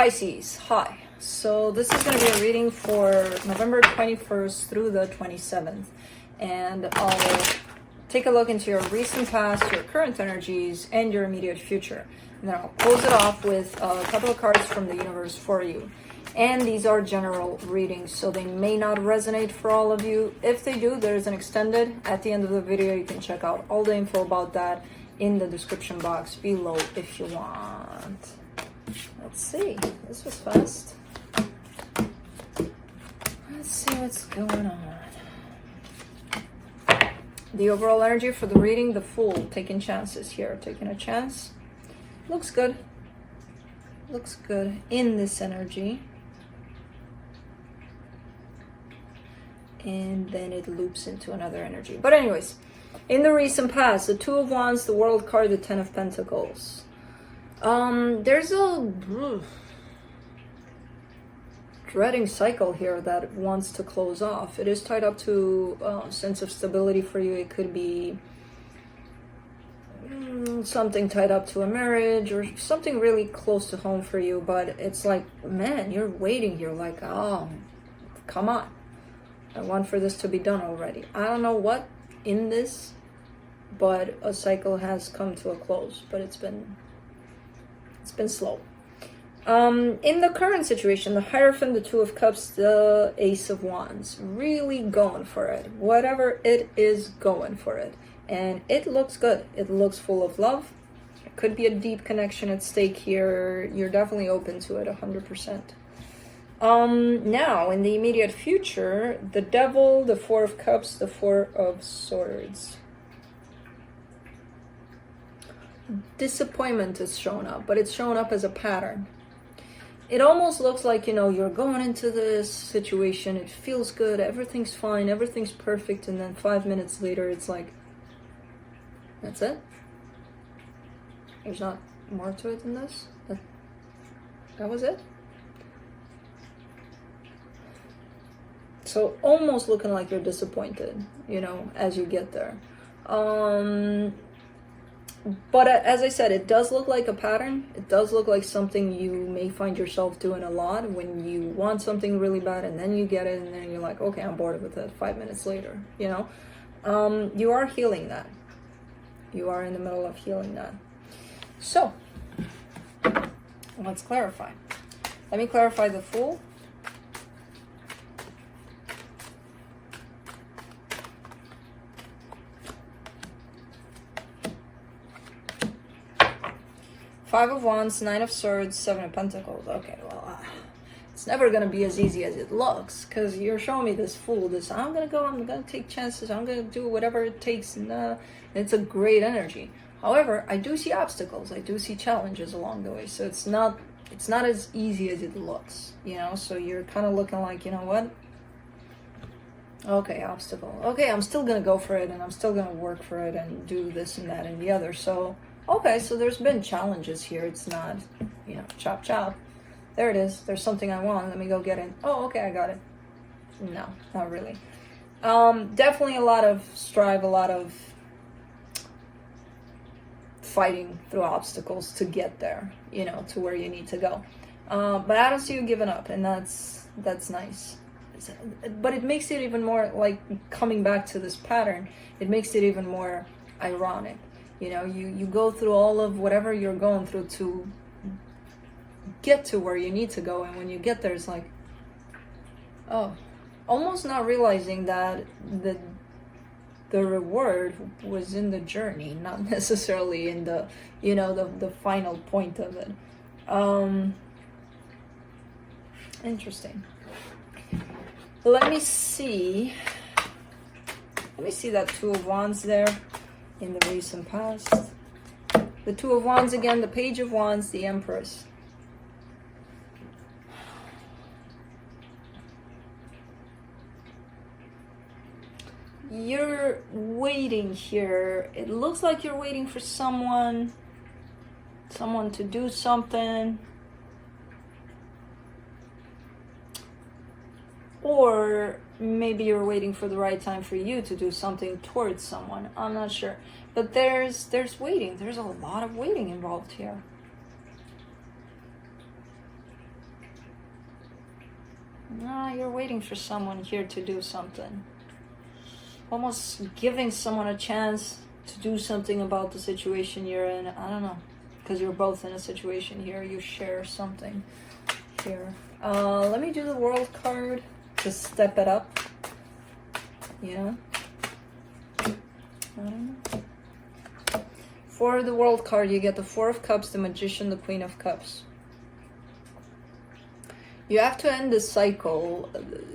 Pisces, hi. So this is going to be a reading for November 21st through the 27th. And I'll take a look into your recent past, your current energies, and your immediate future. And then I'll close it off with a couple of cards from the universe for you. And these are general readings, so they may not resonate for all of you. If they do, there's an extended at the end of the video. You can check out all the info about that in the description box below if you want. Let's see. This was fast. Let's see what's going on. The overall energy for the reading, the Fool, taking chances here. Taking a chance. Looks good. Looks good in this energy. And then it loops into another energy. But anyways, in the recent past, the Two of Wands, the World card, the Ten of Pentacles. There's a dreading cycle here that wants to close off. It is tied up to a sense of stability for you. It could be something tied up to a marriage or something really close to home for you. But it's like, man, you're waiting. You're like, oh, come on. I want for this to be done already. I don't know what in this, but a cycle has come to a close. But it's been slow. In the current situation, the Hierophant, the Two of Cups, the Ace of Wands, really going for it. Whatever it is, going for it. And it looks good. It looks full of love. It could be a deep connection at stake here. You're definitely open to it 100%. Now, in the immediate future, the Devil, the Four of Cups, the Four of Swords. Disappointment is shown up, but it's shown up as a pattern. It almost looks like, you're going into this situation, it feels good, everything's fine, everything's perfect, and then 5 minutes later it's like, that's it? There's not more to it than this? That was it? So almost looking like you're disappointed, as you get there. But as I said, it does look like a pattern. It does look like something you may find yourself doing a lot when you want something really bad and then you get it and then you're like, okay, I'm bored with it 5 minutes later, You are healing that. You are in the middle of healing that. So, let's clarify. Let me clarify the Fool. Five of Wands, Nine of Swords, Seven of Pentacles. Okay, well, it's never going to be as easy as it looks because you're showing me this Fool. I'm going to take chances. I'm going to do whatever it takes. And it's a great energy. However, I do see obstacles. I do see challenges along the way. So it's not as easy as it looks, So you're kind of looking like, what? Okay, obstacle. Okay, I'm still going to go for it and I'm still going to work for it and do this and that and the other. So... okay, so there's been challenges here. It's not, chop chop. There it is. There's something I want. Let me go get it. Oh, okay, I got it. No, not really. Definitely a lot of strive, a lot of fighting through obstacles to get there, to where you need to go. But I don't see you giving up, and that's nice. But it makes it even more, like, coming back to this pattern, it makes it even more ironic. You go through all of whatever you're going through to get to where you need to go. And when you get there, it's like, oh, almost not realizing that the reward was in the journey, not necessarily in the, the final point of it. Interesting. Let me see that Two of Wands there. In the recent past, the Two of Wands again, the Page of Wands, the Empress. You're waiting here. It looks like you're waiting for someone to do something. Or maybe you're waiting for the right time for you to do something towards someone. I'm not sure. But there's waiting. There's a lot of waiting involved here. No, you're waiting for someone here to do something. Almost giving someone a chance to do something about the situation you're in. I don't know. Because you're both in a situation here. You share something here. Let me do the World card to step it up. Yeah. I don't know. For the World card, you get the Four of Cups, the Magician, the Queen of Cups. You have to end this cycle,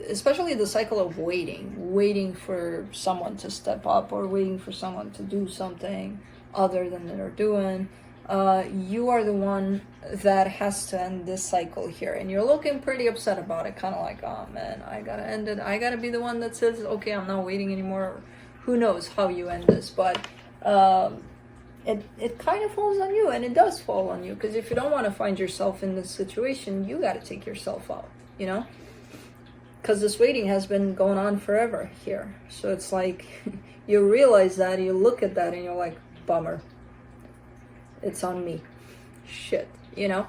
especially the cycle of waiting for someone to step up or waiting for someone to do something other than they're doing. You are the one that has to end this cycle here, and you're looking pretty upset about it, kind of like, oh man, I gotta end it. I gotta be the one that says, okay, I'm not waiting anymore. Who knows how you end this, but it kind of falls on you, and it does fall on you, because if you don't want to find yourself in this situation, you got to take yourself out, you know, because this waiting has been going on forever here. So it's like you realize that, you look at that, and you're like, bummer, it's on me, shit, you know.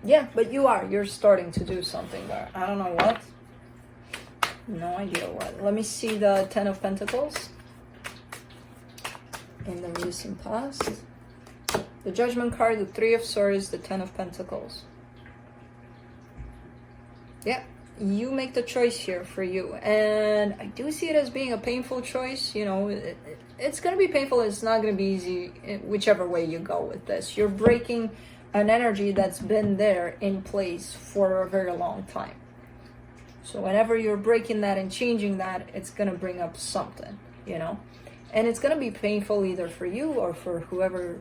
Yeah, but you're starting to do something there. I don't know what, no idea what. Let me see the Ten of Pentacles in the recent past. The Judgment card, the Three of Swords, the Ten of Pentacles. Yeah, you make the choice here for you. And I do see it as being a painful choice. You know, it's going to be painful. It's not going to be easy, whichever way you go with this. You're breaking an energy that's been there in place for a very long time. So whenever you're breaking that and changing that, it's going to bring up something, you know. And it's going to be painful either for you or for whoever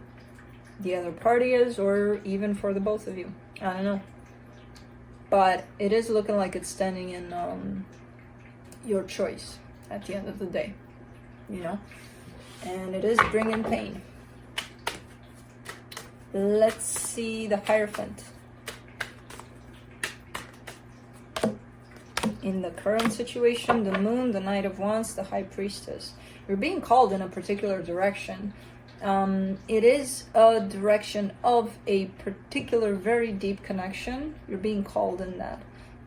the other party is, or even for the both of you. I don't know. But it is looking like it's standing in your choice at the end of the day, you know. And it is bringing pain. Let's see the Hierophant. In the current situation, the Moon, the Knight of Wands, the High Priestess. You're being called in a particular direction. It is a direction of a particular very deep connection. You're being called in that.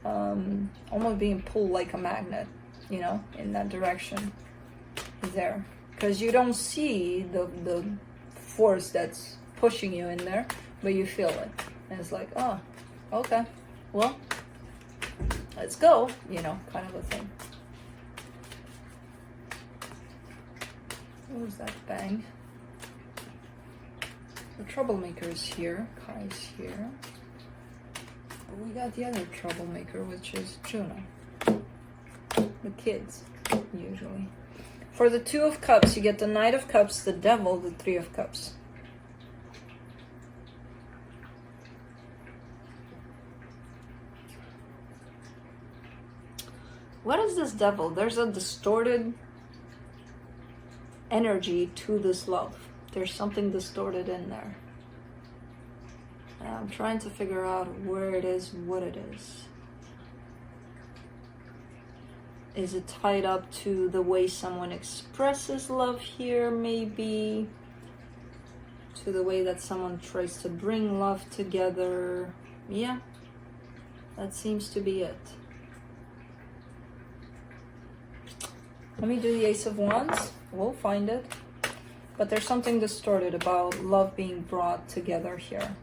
Almost being pulled like a magnet, you know, in that direction there. Because you don't see the force that's pushing you in there, but you feel it. And it's like, oh, okay, well, let's go, you know, kind of a thing. What was that bang? The troublemaker is here. Kai's here. But we got the other troublemaker, which is Juno. The kids, usually. For the Two of Cups, you get the Knight of Cups, the Devil, the Three of Cups. What is this Devil? There's a distorted energy to this love. There's something distorted in there. And I'm trying to figure out where it is, what it is. Is it tied up to the way someone expresses love here, maybe? To the way that someone tries to bring love together? Yeah, that seems to be it. Let me do the Ace of Wands. We'll find it. But there's something distorted about love being brought together here.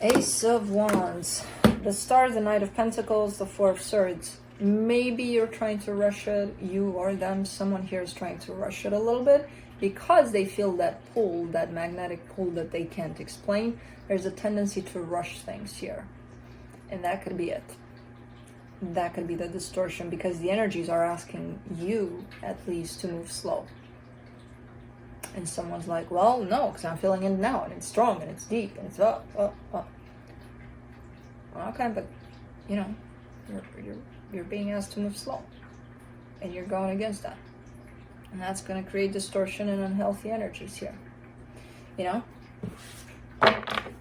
Ace of Wands. The Star, the Knight of Pentacles, the Four of Swords. Maybe you're trying to rush it. You or them. Someone here is trying to rush it a little bit. Because they feel that pull, that magnetic pull that they can't explain. There's a tendency to rush things here. And that could be it. That could be the distortion, because the energies are asking you at least to move slow. And someone's like, well, no, because I'm feeling it now, and it's strong, and it's deep, and it's up. Okay, but you know, you're being asked to move slow, and you're going against that, and that's going to create distortion and unhealthy energies here. You know,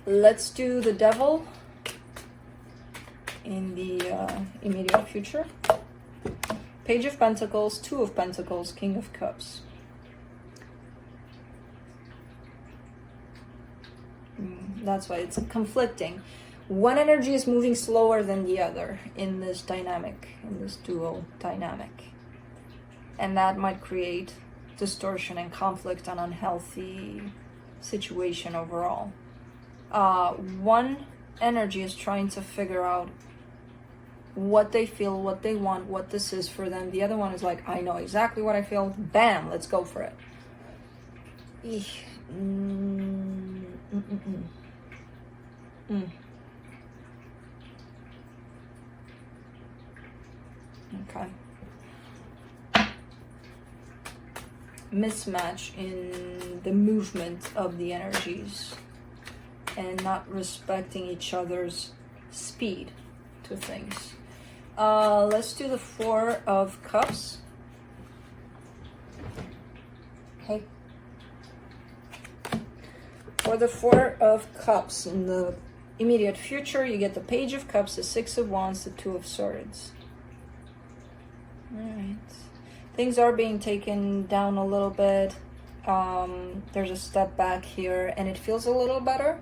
let's do the Devil in the immediate future. Page of Pentacles, Two of Pentacles, King of Cups. That's why it's conflicting. One energy is moving slower than the other in this dynamic, in this dual dynamic. And that might create distortion and conflict and unhealthy situation overall. One energy is trying to figure out what they feel, what they want, what this is for them. The other one is like, I know exactly what I feel. Bam, let's go for it. Okay. Mismatch in the movement of the energies and not respecting each other's speed to things. Let's do the Four of Cups. Okay. For the Four of Cups, in the immediate future, you get the Page of Cups, the Six of Wands, the Two of Swords. Alright. Things are being taken down a little bit. There's a step back here, and it feels a little better.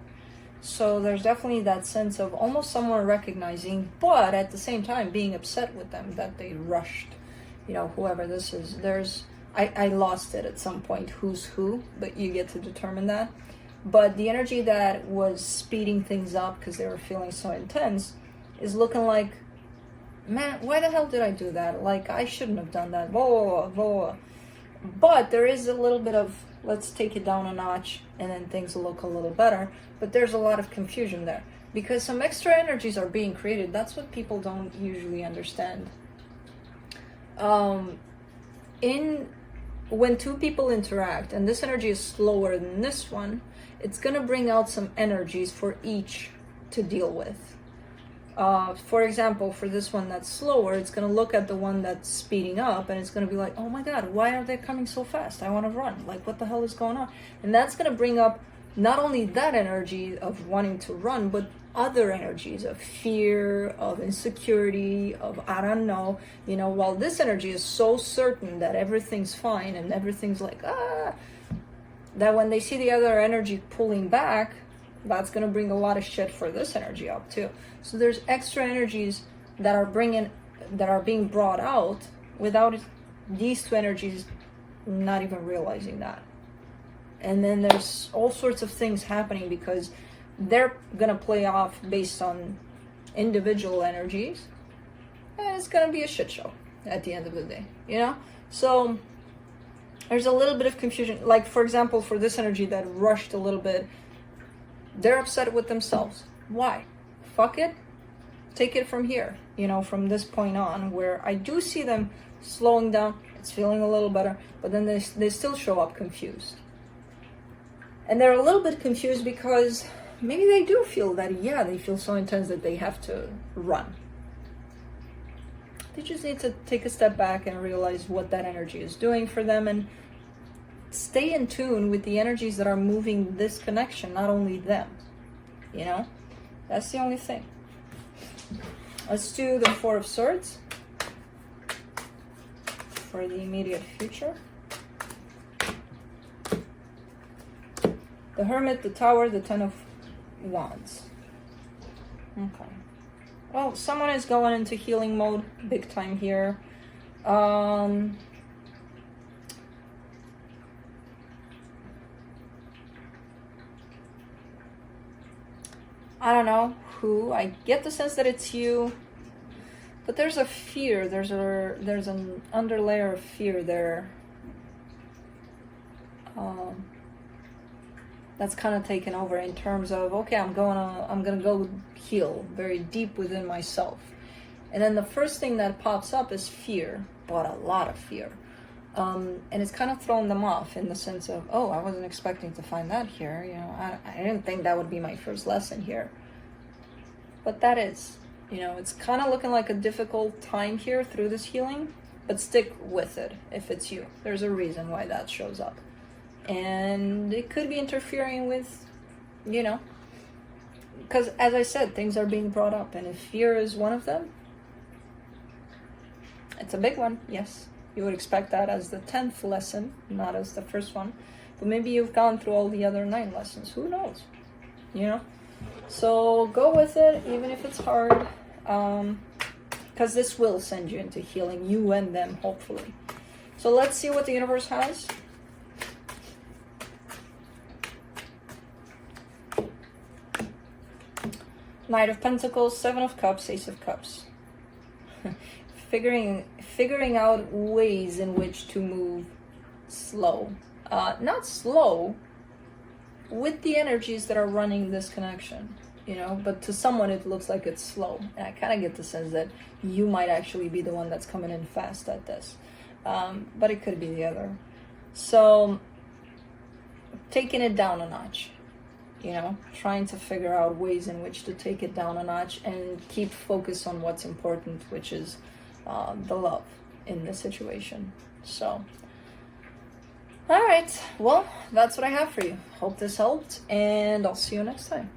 So there's definitely that sense of almost someone recognizing, but at the same time being upset with them that they rushed, you know, whoever this is. I lost it at some point, who's who, but you get to determine that. But the energy that was speeding things up because they were feeling so intense is looking like, man, why the hell did I do that? Like, I shouldn't have done that. Blah, blah, blah. But there is a little bit of, let's take it down a notch and then things will look a little better. But there's a lot of confusion there because some extra energies are being created. That's what people don't usually understand. When two people interact and this energy is slower than this one, it's going to bring out some energies for each to deal with. For example, for this one that's slower, it's going to look at the one that's speeding up and it's going to be like, oh my God, why are they coming so fast? I want to run. Like, what the hell is going on? And that's going to bring up not only that energy of wanting to run, but other energies of fear, of insecurity, of I don't know. You know, while this energy is so certain that everything's fine and everything's like, that when they see the other energy pulling back, that's going to bring a lot of shit for this energy up too. So there's extra energies that are being brought out without these two energies not even realizing that. And then there's all sorts of things happening because they're going to play off based on individual energies. And it's going to be a shit show at the end of the day, you know? So there's a little bit of confusion. Like, for example, for this energy that rushed a little bit, they're upset with themselves. Why? Fuck it. Take it from here, you know, from this point on, where I do see them slowing down. It's feeling a little better, but then they still show up confused. And they're a little bit confused because maybe they do feel that, yeah, they feel so intense that they have to run. They just need to take a step back and realize what that energy is doing for them and stay in tune with the energies that are moving this connection, not only them, you know? That's the only thing. Let's do the Four of Swords for the immediate future. The Hermit, the Tower, the Ten of Wands. Okay. Well, someone is going into healing mode big time here. I don't know who. I get the sense that it's you. But there's a fear. There's an underlayer of fear there. That's kind of taken over in terms of, okay, I'm gonna go heal very deep within myself. And then the first thing that pops up is fear, but a lot of fear. And it's kind of thrown them off in the sense of, oh, I wasn't expecting to find that here. You know, I didn't think that would be my first lesson here. But that is, you know, it's kind of looking like a difficult time here through this healing, but stick with it if it's you. There's a reason why that shows up. And it could be interfering with, you know, because as I said, things are being brought up. And if fear is one of them, it's a big one, yes. You would expect that as the 10th lesson, not as the first one. But maybe you've gone through all the other 9 lessons. Who knows? You know? So go with it, even if it's hard, because this will send you into healing, you and them, hopefully. So let's see what the universe has. Knight of Pentacles, Seven of Cups, Ace of Cups. Figuring out ways in which to move slow. Not slow, with the energies that are running this connection, you know, but to someone it looks like it's slow. And I kind of get the sense that you might actually be the one that's coming in fast at this. But it could be the other. So, taking it down a notch. You know, trying to figure out ways in which to take it down a notch and keep focus on what's important, which is the love in this situation. So, all right, well, that's what I have for you. Hope this helped, and I'll see you next time.